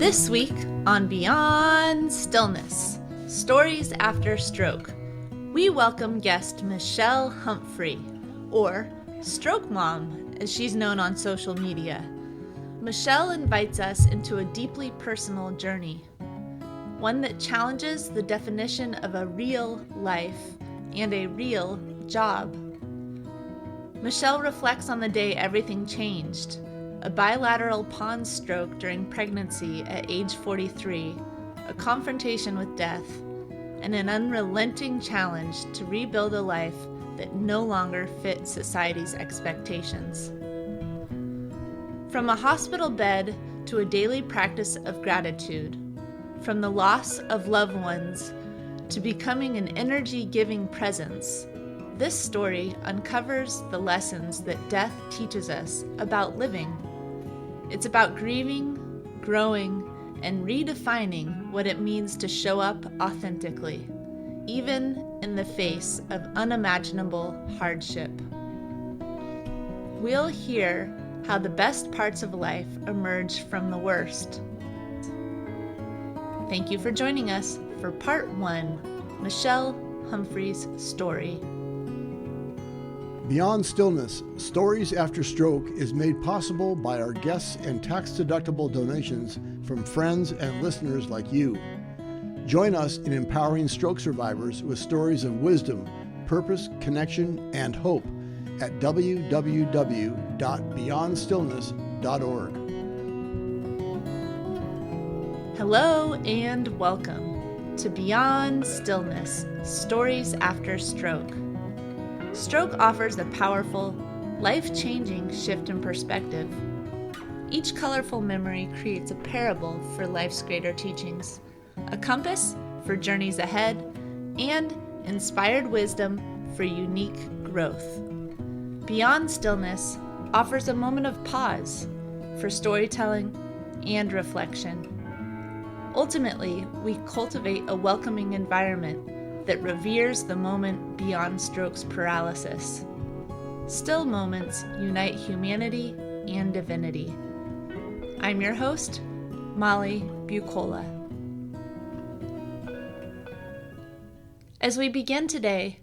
This week on Beyond Stillness, Stories After Stroke, we welcome guest Michelle Humphrey, or Stroke Mom, as she's known on social media. Michelle invites us into a deeply personal journey, one that challenges the definition of a real life and a real job. Michelle reflects on the day everything changed, a bilateral pons stroke during pregnancy at age 43, a confrontation with death, and an unrelenting challenge to rebuild a life that no longer fit society's expectations. From a hospital bed to a daily practice of gratitude, from the loss of loved ones to becoming an energy-giving presence, this story uncovers the lessons that death teaches us about living. It's about grieving, growing, and redefining what it means to show up authentically, even in the face of unimaginable hardship. We'll hear how the best parts of life emerge from the worst. Thank you for joining us for Part 1, Michelle Humphrey's story. Beyond Stillness, Stories After Stroke is made possible by our guests and tax-deductible donations from friends and listeners like you. Join us in empowering stroke survivors with stories of wisdom, purpose, connection, and hope at www.beyondstillness.org. Hello and welcome to Beyond Stillness, Stories After Stroke. Stroke offers a powerful, life-changing shift in perspective. Each colorful memory creates a parable for life's greater teachings, a compass for journeys ahead, and inspired wisdom for unique growth. Beyond Stillness offers a moment of pause for storytelling and reflection. Ultimately, we cultivate a welcoming environment that reveres the moment beyond stroke's paralysis. Still moments unite humanity and divinity. I'm your host, Molly Bucola. As we begin today,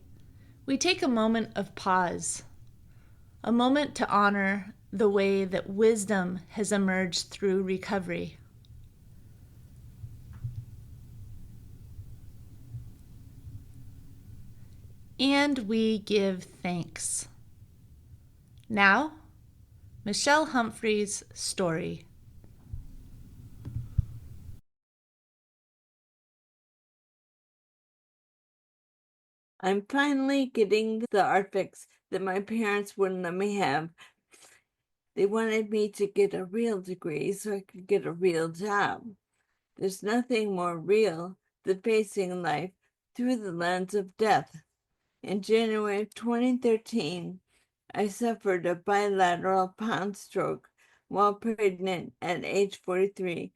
we take a moment of pause, a moment to honor the way that wisdom has emerged through recovery. And we give thanks. Now, Michelle Humphrey's story. I'm finally getting the art fix that my parents wouldn't let me have. They wanted me to get a real degree so I could get a real job. There's nothing more real than facing life through the lens of death. In January of 2013, I suffered a bilateral pons stroke while pregnant at age 43,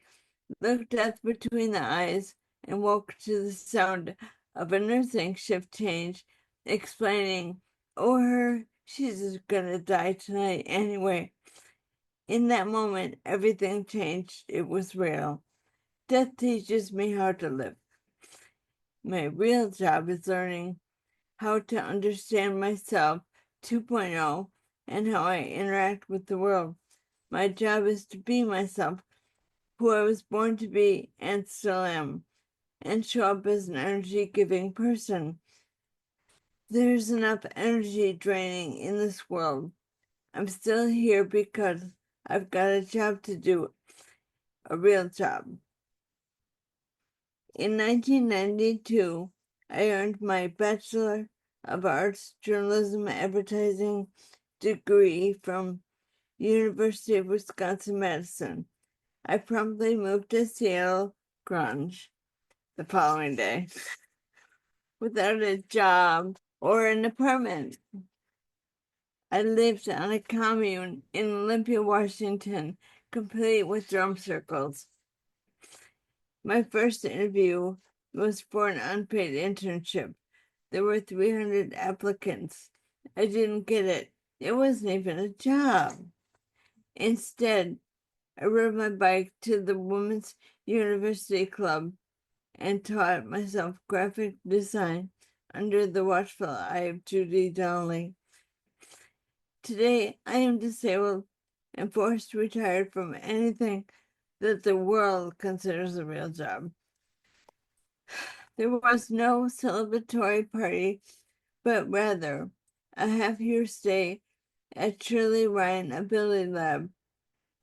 looked death between the eyes, and woke to the sound of a nursing shift change explaining, "Oh, she's just gonna die tonight anyway." In that moment, everything changed. It was real. Death teaches me how to live. My real job is learning how to understand myself 2.0 and how I interact with the world. My job is to be myself, who I was born to be and still am, and show up as an energy-giving person. There's enough energy draining in this world. I'm still here because I've got a job to do, a real job. In 1992, I earned my Bachelor of Arts Journalism Advertising degree from University of Wisconsin-Madison. I promptly moved to Seattle, grunge, the following day, without a job or an apartment. I lived on a commune in Olympia, Washington, complete with drum circles. My first interview was for an unpaid internship. There were 300 applicants. I didn't get it. It wasn't even a job. Instead, I rode my bike to the Women's university club and taught myself graphic design under the watchful eye of Judy Donnelly. Today, I am disabled and forced to retire from anything that the world considers a real job. There was no celebratory party, but rather a half-year stay at Shirley Ryan Ability Lab.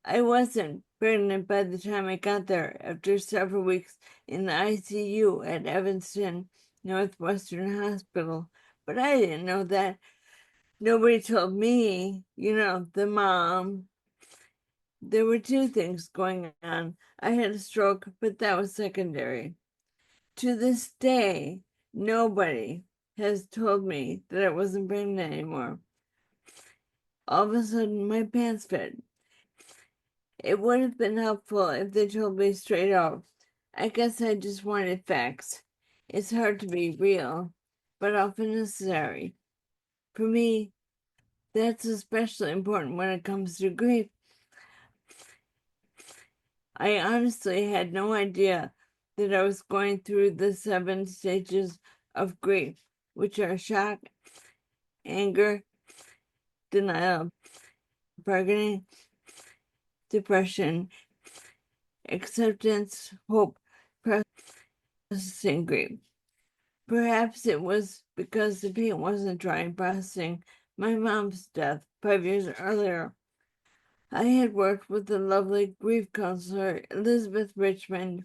I wasn't pregnant by the time I got there after several weeks in the ICU at Evanston Northwestern Hospital, but I didn't know that. Nobody told me, the mom. There were two things going on. I had a stroke, but that was secondary. To this day, nobody has told me that I wasn't pregnant anymore. All of a sudden, my pants fit. It would have been helpful if they told me straight out. I guess I just wanted facts. It's hard to be real, but often necessary. For me, that's especially important when it comes to grief. I honestly had no idea that I was going through the 7 stages of grief, which are shock, anger, denial, bargaining, depression, acceptance, hope, processing grief. Perhaps it was because the pain wasn't trying processing my mom's death 5 years earlier. I had worked with the lovely grief counselor Elizabeth Richmond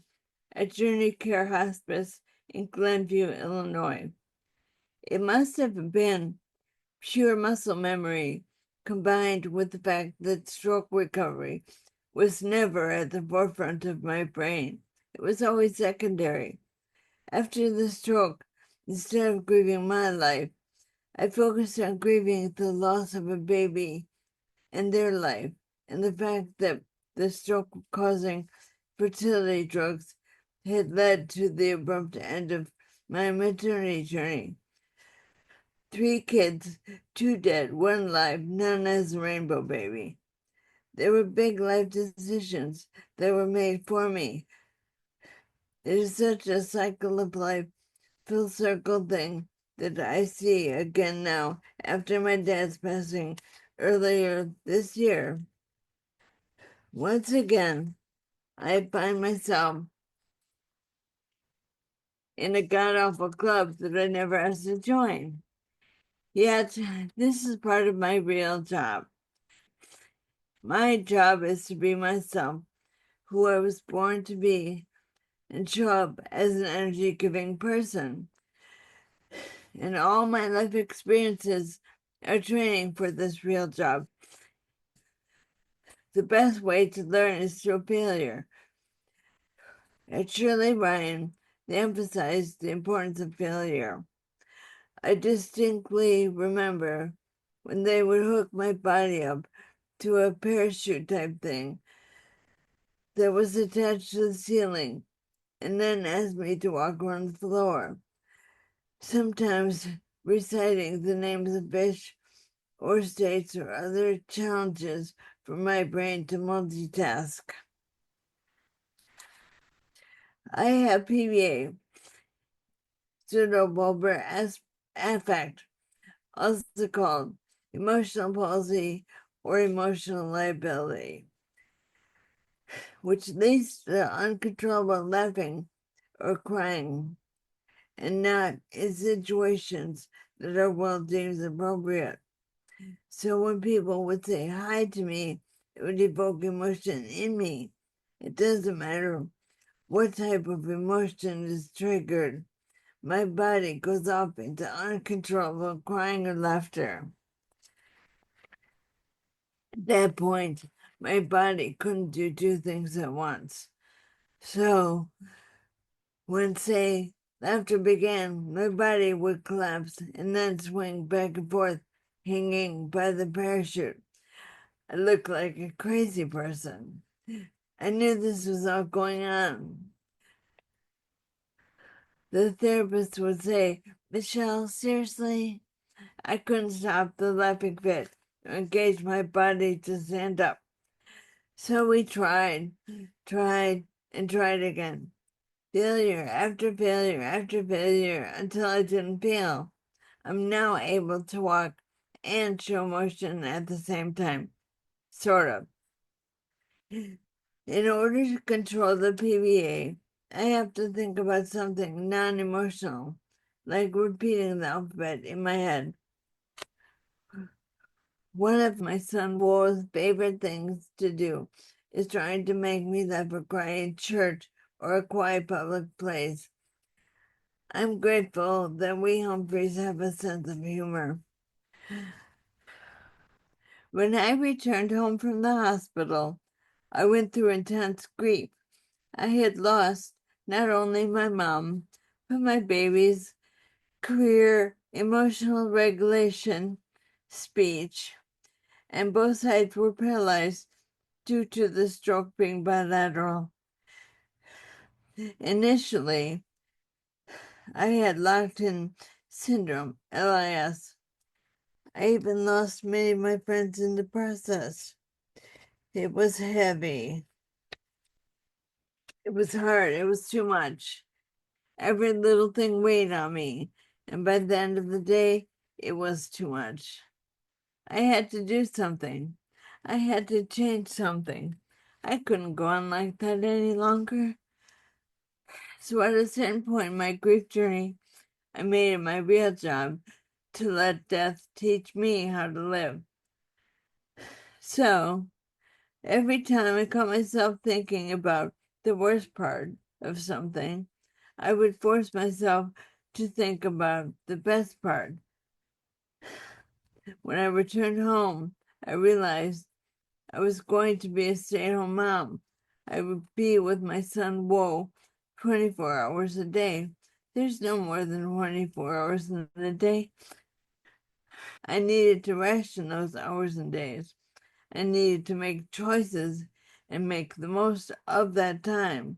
at Journey Care Hospice in Glenview, Illinois. It must have been pure muscle memory combined with the fact that stroke recovery was never at the forefront of my brain. It was always secondary. After the stroke, instead of grieving my life, I focused on grieving the loss of a baby and their life, and the fact that the stroke causing fertility drugs had led to the abrupt end of my maternity journey. 3 kids, 2 dead, 1 alive, none as a rainbow baby. There were big life decisions that were made for me. It is such a cycle of life, full circle thing that I see again now after my dad's passing earlier this year. Once again, I find myself in a god-awful club that I never asked to join. Yet, this is part of my real job. My job is to be myself, who I was born to be, and show up as an energy-giving person. And all my life experiences are training for this real job. The best way to learn is through failure. At Shirley Ryan, they emphasized the importance of failure. I distinctly remember when they would hook my body up to a parachute type thing that was attached to the ceiling and then asked me to walk around the floor, sometimes reciting the names of fish or states or other challenges for my brain to multitask. I have PBA, pseudobulbar affect, also called emotional palsy or emotional liability, which leads to uncontrollable laughing or crying, and not in situations that are well deemed appropriate. So when people would say hi to me, it would evoke emotion in me. It doesn't matter what type of emotion is triggered. My body goes off into uncontrollable crying or laughter. At that point, my body couldn't do 2 things at once. So, when, say, laughter began, my body would collapse and then swing back and forth, hanging by the parachute. I looked like a crazy person. I knew this was all going on. The therapist would say, "Michelle, seriously?" I couldn't stop the laughing fit to engage my body to stand up. So we tried, and tried again. Failure after failure after failure until I didn't fail. I'm now able to walk and show motion at the same time. Sort of. In order to control the PBA, I have to think about something non-emotional, like repeating the alphabet in my head. One of my son Wool's favorite things to do is trying to make me laugh or cry in church or a quiet public place. I'm grateful that we Humphreys have a sense of humor. When I returned home from the hospital, I went through intense grief. I had lost not only my mom, but my babies, career, emotional regulation, speech, and both sides were paralyzed due to the stroke being bilateral. Initially, I had locked-in syndrome, LIS. I even lost many of my friends in the process. It was heavy. It was hard. It was too much. Every little thing weighed on me, and by the end of the day, it was too much. I had to do something. I had to change something. I couldn't go on like that any longer. So at a certain point in my grief journey, I made it my real job to let death teach me how to live. So every time I caught myself thinking about the worst part of something, I would force myself to think about the best part. When I returned home, I realized I was going to be a stay-at-home mom. I would be with my son, Wo, 24 hours a day. There's no more than 24 hours in a day. I needed to ration those hours and days. I needed to make choices and make the most of that time.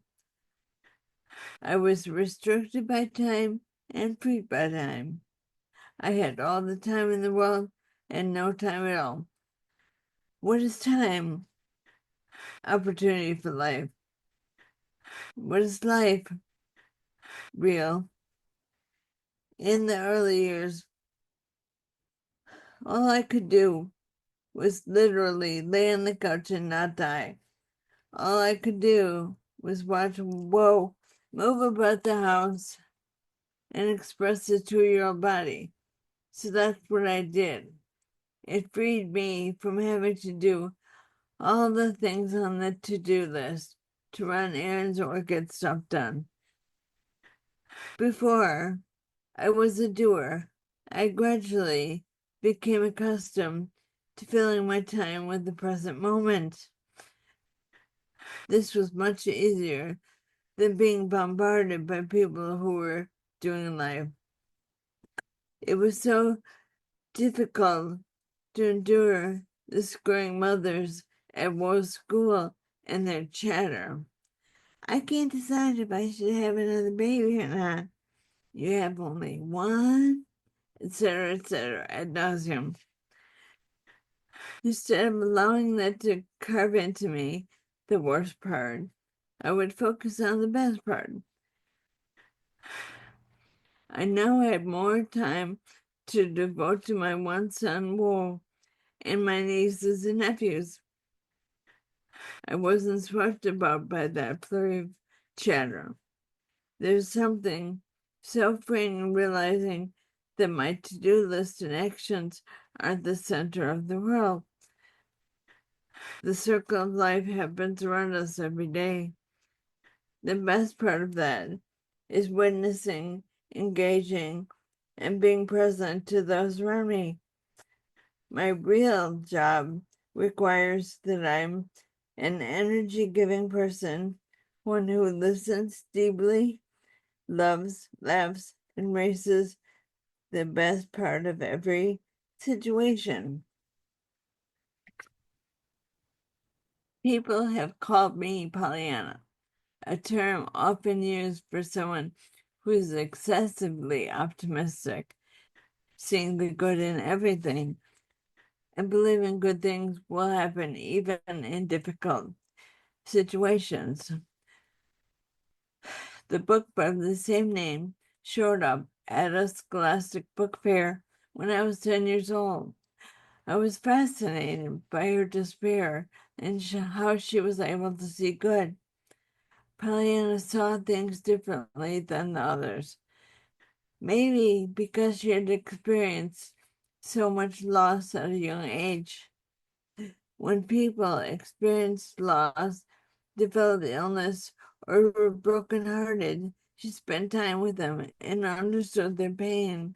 I was restricted by time and freed by time. I had all the time in the world and no time at all. What is time? Opportunity for life. What is life? Real. In the early years, all I could do was literally lay on the couch and not die. All I could do was watch Wo move about the house and express his 2-year-old body. So that's what I did. It freed me from having to do all the things on the to-do list to run errands or get stuff done. Before, I was a doer. I gradually became accustomed to filling my time with the present moment. This was much easier than being bombarded by people who were doing life. It was so difficult to endure the screaming mothers at Wo's school and their chatter. I can't decide if I should have another baby or not. You have only one, etc., ad nauseum. Instead of allowing that to carve into me, the worst part, I would focus on the best part. I now had more time to devote to my one son, Wo, and my nieces and nephews. I wasn't swept about by that flurry of chatter. There's something so freeing in realizing that my to-do list and actions are the center of the world. The circle of life happens around us every day. The best part of that is witnessing, engaging, and being present to those around me. My real job requires that I'm an energy-giving person, one who listens deeply, loves, laughs, embraces the best part of every situation. People have called me Pollyanna, a term often used for someone who is excessively optimistic, seeing the good in everything, and believing good things will happen even in difficult situations. The book by the same name showed up at a scholastic book fair when I was 10 years old. I was fascinated by her despair and how she was able to see good. Pollyanna saw things differently than the others. Maybe because she had experienced so much loss at a young age. When people experience loss, develop illness, or were brokenhearted, she spent time with them and understood their pain.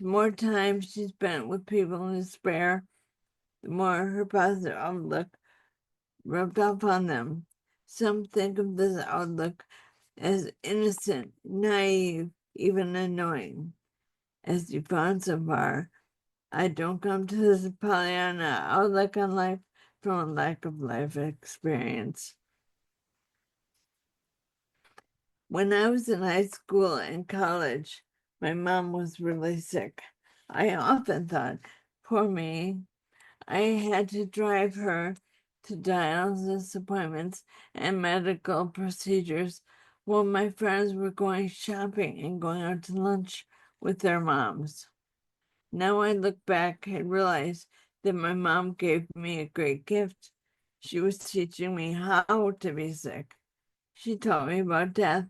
The more time she spent with people in despair, the more her positive outlook rubbed off on them. Some think of this outlook as innocent, naive, even annoying. As you found so far, I don't come to this Pollyanna outlook on life from a lack of life experience. When I was in high school and college, my mom was really sick. I often thought, poor me, I had to drive her to dialysis appointments and medical procedures while my friends were going shopping and going out to lunch with their moms. Now I look back and realize that my mom gave me a great gift. She was teaching me how to be sick. She taught me about death.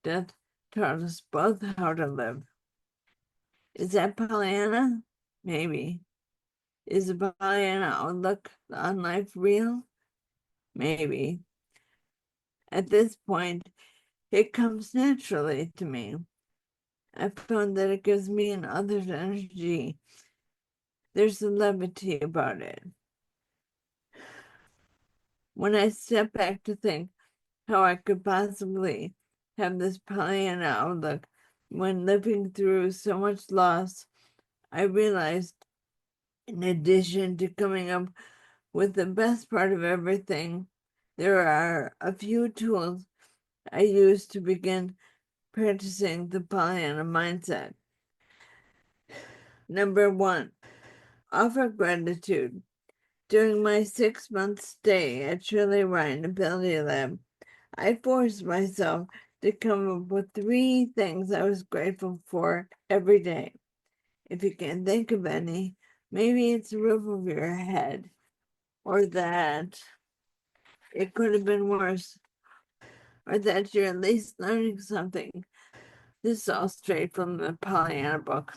Death taught us both how to live. Is that Pollyanna? Maybe. Is the Pollyanna outlook on life real? Maybe. At this point, it comes naturally to me. I found that it gives me and others energy. There's a levity about it. When I step back to think how I could possibly have this Pollyanna outlook when living through so much loss, I realized, in addition to coming up with the best part of everything, there are a few tools I use to begin practicing the Pollyanna mindset. Number 1, offer gratitude. During my 6-month stay at Shirley Ryan Ability Lab, I forced myself to come up with 3 things I was grateful for every day. If you can't think of any, maybe it's the roof over your head, or that it could have been worse, or that you're at least learning something. This is all straight from the Pollyanna book.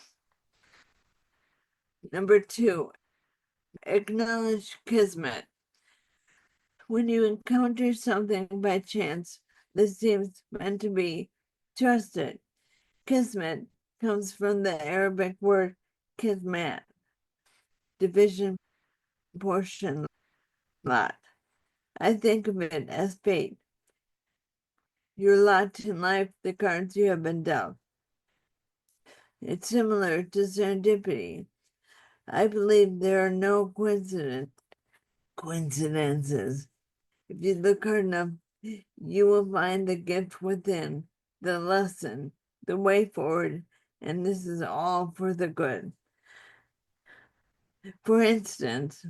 Number 2, acknowledge kismet. When you encounter something by chance that seems meant to be, trust it. Kismet comes from the Arabic word kismat, division, portion, lot. I think of it as fate. Your lot in life, the cards you have been dealt. It's similar to serendipity. I believe there are no coincidences. If you look hard enough, you will find the gift within, the lesson, the way forward, and this is all for the good. For instance,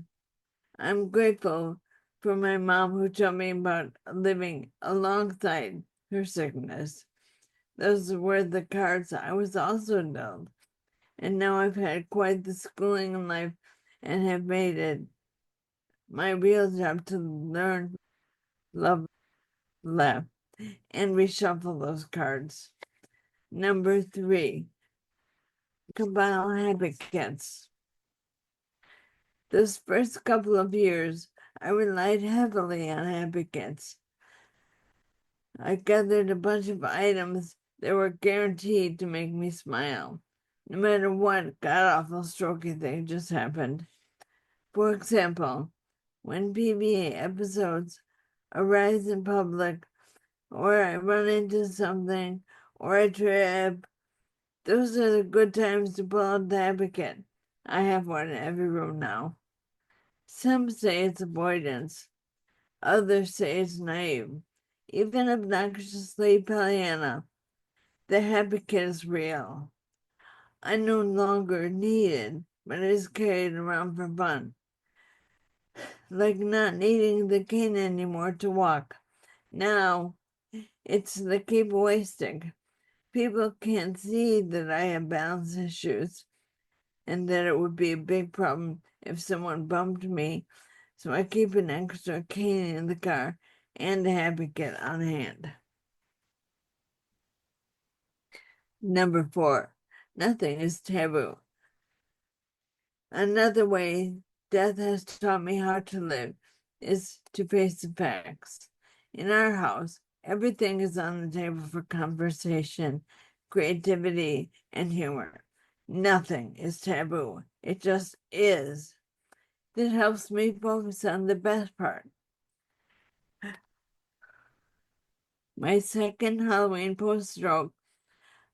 I'm grateful for my mom who taught me about living alongside her sickness. Those were the cards I was also dealt. And now I've had quite the schooling in life and have made it my real job to learn, love, laugh, and reshuffle those cards. Number 3, compile advocates. Those first couple of years, I relied heavily on advocates. I gathered a bunch of items that were guaranteed to make me smile, no matter what god-awful strokey thing just happened. For example, when PBA episodes arise in public, or I run into something, or a trip, those are the good times to pull out the advocate. I have one in every room now. Some say it's avoidance. Others say it's naive. Even obnoxiously Pollyanna, the advocate is real. I no longer need it, but it is carried around for fun. Like not needing the cane anymore to walk. Now It's the keep away stick. People can't see that I have balance issues and that it would be a big problem if someone bumped me, so I keep an extra cane in the car and a advocate on hand. Number 4, nothing is taboo. Another way death has taught me how to live is to face the facts. In our house, everything is on the table for conversation, creativity, and humor. Nothing is taboo. It just is. That helps me focus on the best part. My second Halloween post-stroke,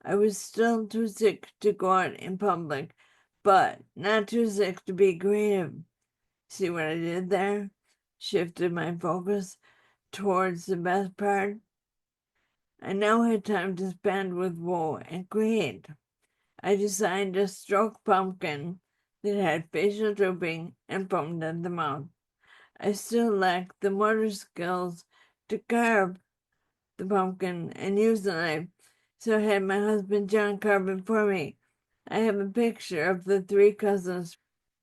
I was still too sick to go out in public, but not too sick to be creative. See what I did there? Shifted my focus towards the best part. I now had time to spend with Woe and create. I designed a stroke pumpkin that had facial drooping and foamed at the mouth. I still lacked the motor skills to carve the pumpkin and use the knife, so I had my husband John carve it for me. I have a picture of the 3 cousins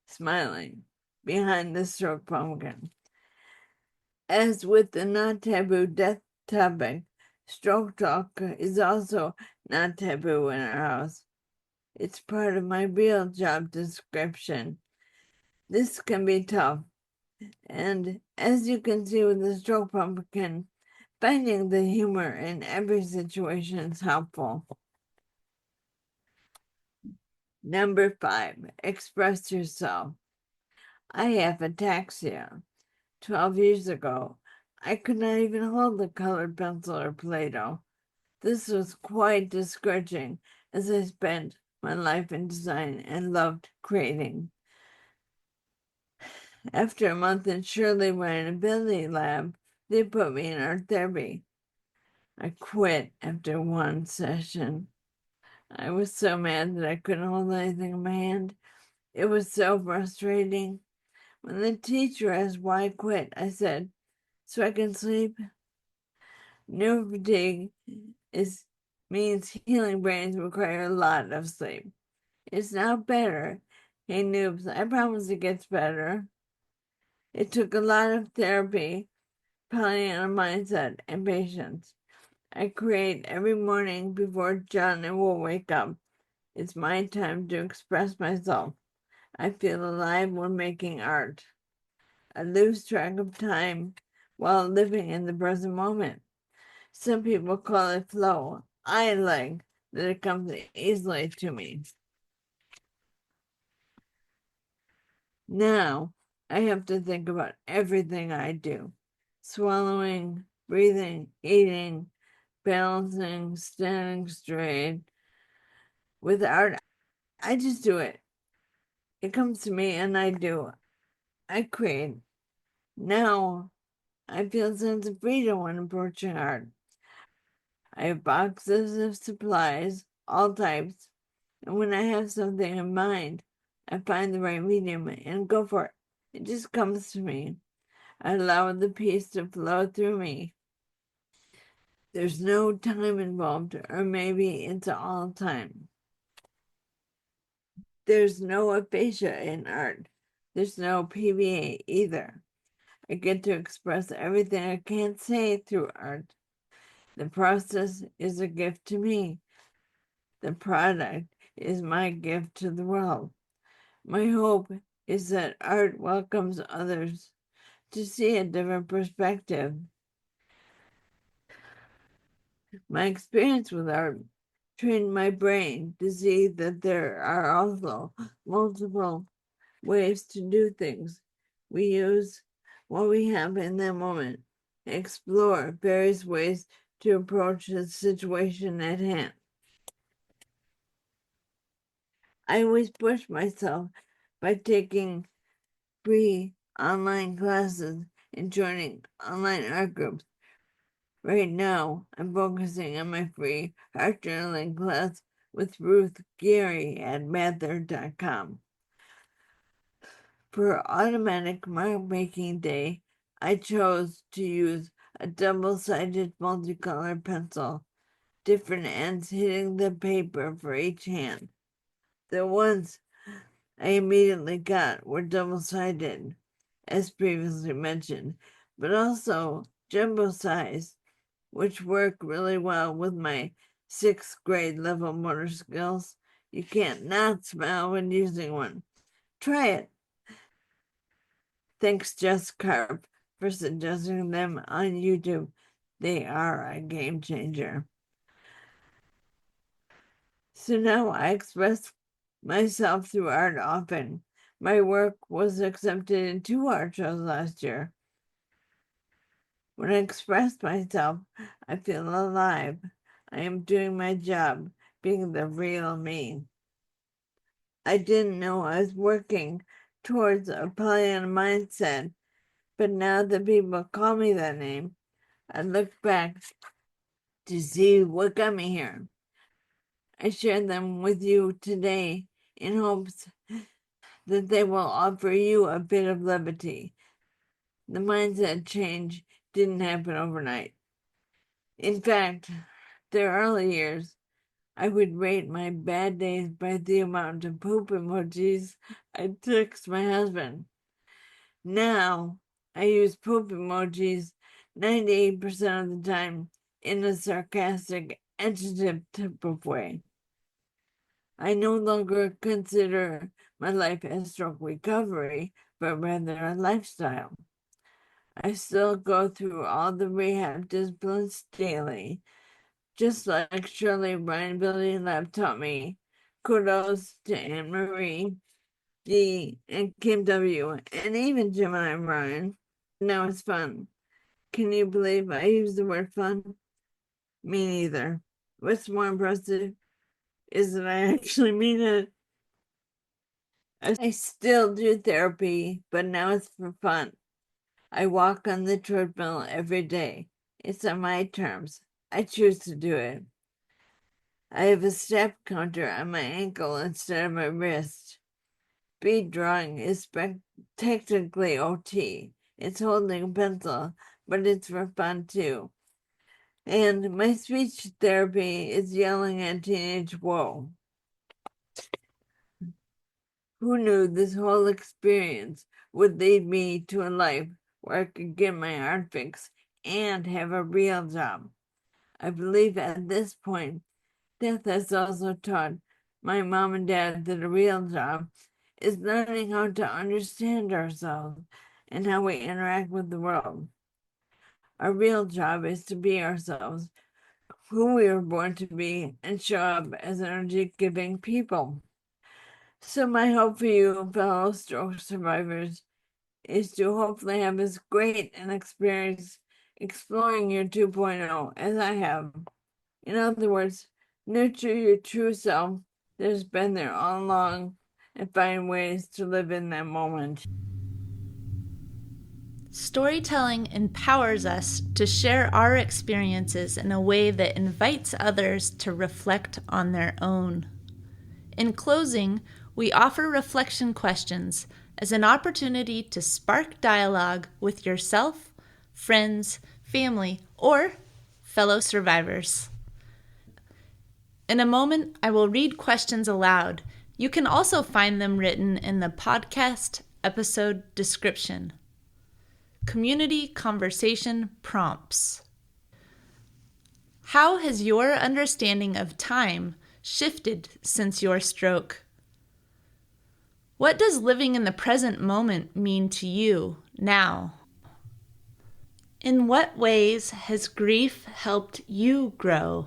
smiling behind the stroke pumpkin. As with the not taboo death topic, stroke talk is also not taboo in our house. It's part of my real job description. This can be tough, and as you can see with the stroke pumpkin, finding the humor in every situation is helpful. Number 5, express yourself. I have ataxia. 12 years ago, I could not even hold a colored pencil or Play-Doh. This was quite discouraging as I spent my life in design and loved creating. After a month in Shirley Ability Lab, they put me in art therapy. I quit after 1 session. I was so mad that I couldn't hold anything in my hand. It was so frustrating. When the teacher asked why I quit, I said, so I can sleep. Nerve fatigue means healing brains require a lot of sleep. It's now better. Hey, noobs, I promise it gets better. It took a lot of therapy, Pollyanna mindset, and patience. I create every morning before John and Will wake up. It's my time to express myself. I feel alive when making art. I lose track of time while living in the present moment. Some people call it flow. I like that it comes easily to me. Now I have to think about everything I do. Swallowing, breathing, eating, balancing, standing straight. With art, I just do it. It comes to me and I do. I create. Now I feel a sense of freedom when approaching art. I have boxes of supplies, all types, and when I have something in mind, I find the right medium and go for it. It just comes to me. I allow the piece to flow through me. There's no time involved, or maybe it's all time. There's no aphasia in art. There's no PVA either. I get to express everything I can't say through art. The process is a gift to me. The product is my gift to the world. My hope is that art welcomes others to see a different perspective. My experience with art trained my brain to see that there are also multiple ways to do things. We use what we have in that moment, explore various ways to approach the situation at hand. I always push myself by taking free online classes and joining online art groups. Right now, I'm focusing on my free art journaling class with Ruth Geary at mather.com. For automatic mark making day, I chose to use a double-sided multicolored pencil, different ends hitting the paper for each hand. The ones I immediately got were double-sided, as previously mentioned, but also jumbo-sized, which work really well with my 6th grade level motor skills. You can't not smile when using one. Try it. Thanks, Jess Carp, for suggesting them on YouTube. They are a game changer. So now I express myself through art often. My work was accepted in 2 art shows last year. When I express myself, I feel alive. I am doing my job, being the real me. I didn't know I was working towards a Pollyanna mindset, but now that people call me that name, I look back to see what got me here. I share them with you today in hopes that they will offer you a bit of levity. The mindset change didn't happen overnight. In fact, the early years, I would rate my bad days by the amount of poop emojis I text my husband. Now, I use poop emojis 98% of the time in a sarcastic, adjective type of way. I no longer consider my life as stroke recovery, but rather a lifestyle. I still go through all the rehab disciplines daily, just like Shirley Ryan Building Lab taught me. Kudos to Anne Marie D and Kim W, and even Gemini Ryan. Now it's fun. Can you believe I use the word fun? Me neither. What's more impressive is that I actually mean it. I still do therapy, but now it's for fun. I walk on the treadmill every day. It's on my terms. I choose to do it. I have a step counter on my ankle instead of my wrist. Speed drawing is technically OT. It's holding a pencil, but it's for fun too. And my speech therapy is yelling at teenage woe. Who knew this whole experience would lead me to a life where I could get my art fix and have a real job? I believe at this point, death has also taught my mom and dad that a real job is learning how to understand ourselves and how we interact with the world. Our real job is to be ourselves, who we were born to be, and show up as energy-giving people. So my hope for you, fellow stroke survivors, is to hopefully have as great an experience exploring your 2.0 as I have. In other words, nurture your true self that has been there all along and find ways to live in that moment. Storytelling empowers us to share our experiences in a way that invites others to reflect on their own. In closing, we offer reflection questions as an opportunity to spark dialogue with yourself, friends, family, or fellow survivors. In a moment, I will read questions aloud. You can also find them written in the podcast episode description. Community conversation prompts. How has your understanding of time shifted since your stroke? What does living in the present moment mean to you now? In what ways has grief helped you grow?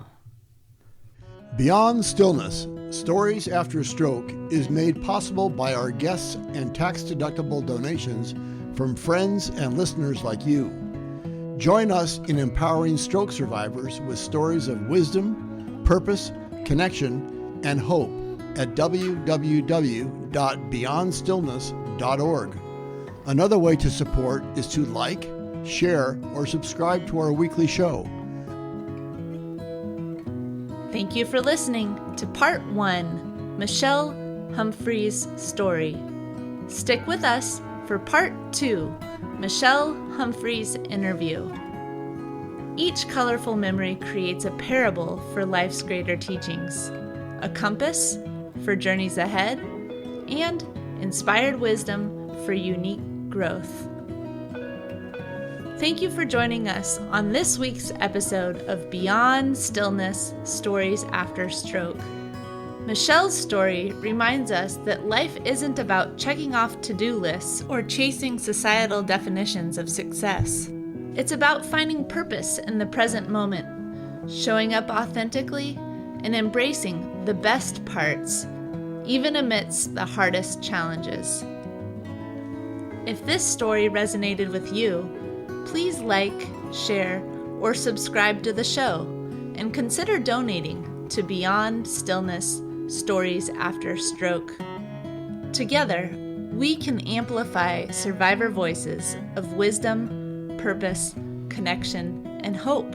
Beyond Stillness, Stories After Stroke is made possible by our guests and tax-deductible donations from friends and listeners like you. Join us in empowering stroke survivors with stories of wisdom, purpose, connection, and hope at www.beyondstillness.org. Another way to support is to like, share, or subscribe to our weekly show. Thank you for listening to Part 1, Michelle Humphrey's story. Stick with us for Part 2, Michelle Humphrey's interview. Each colorful memory creates a parable for life's greater teachings, a compass for journeys ahead, and inspired wisdom for unique growth. Thank you for joining us on this week's episode of Beyond Stillness, Stories After Stroke. Michelle's story reminds us that life isn't about checking off to-do lists or chasing societal definitions of success. It's about finding purpose in the present moment, showing up authentically, and embracing the best parts, even amidst the hardest challenges. If this story resonated with you, please like, share, or subscribe to the show, and consider donating to Beyond Stillness, Stories After Stroke. Together, we can amplify survivor voices of wisdom, purpose, connection, and hope.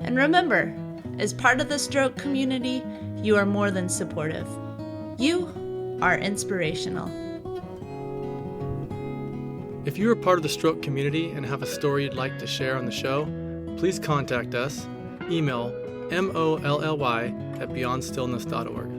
And remember, as part of the stroke community, you are more than supportive. You are inspirational. If you are part of the stroke community and have a story you'd like to share on the show, please contact us. Email molly@beyondstillness.org.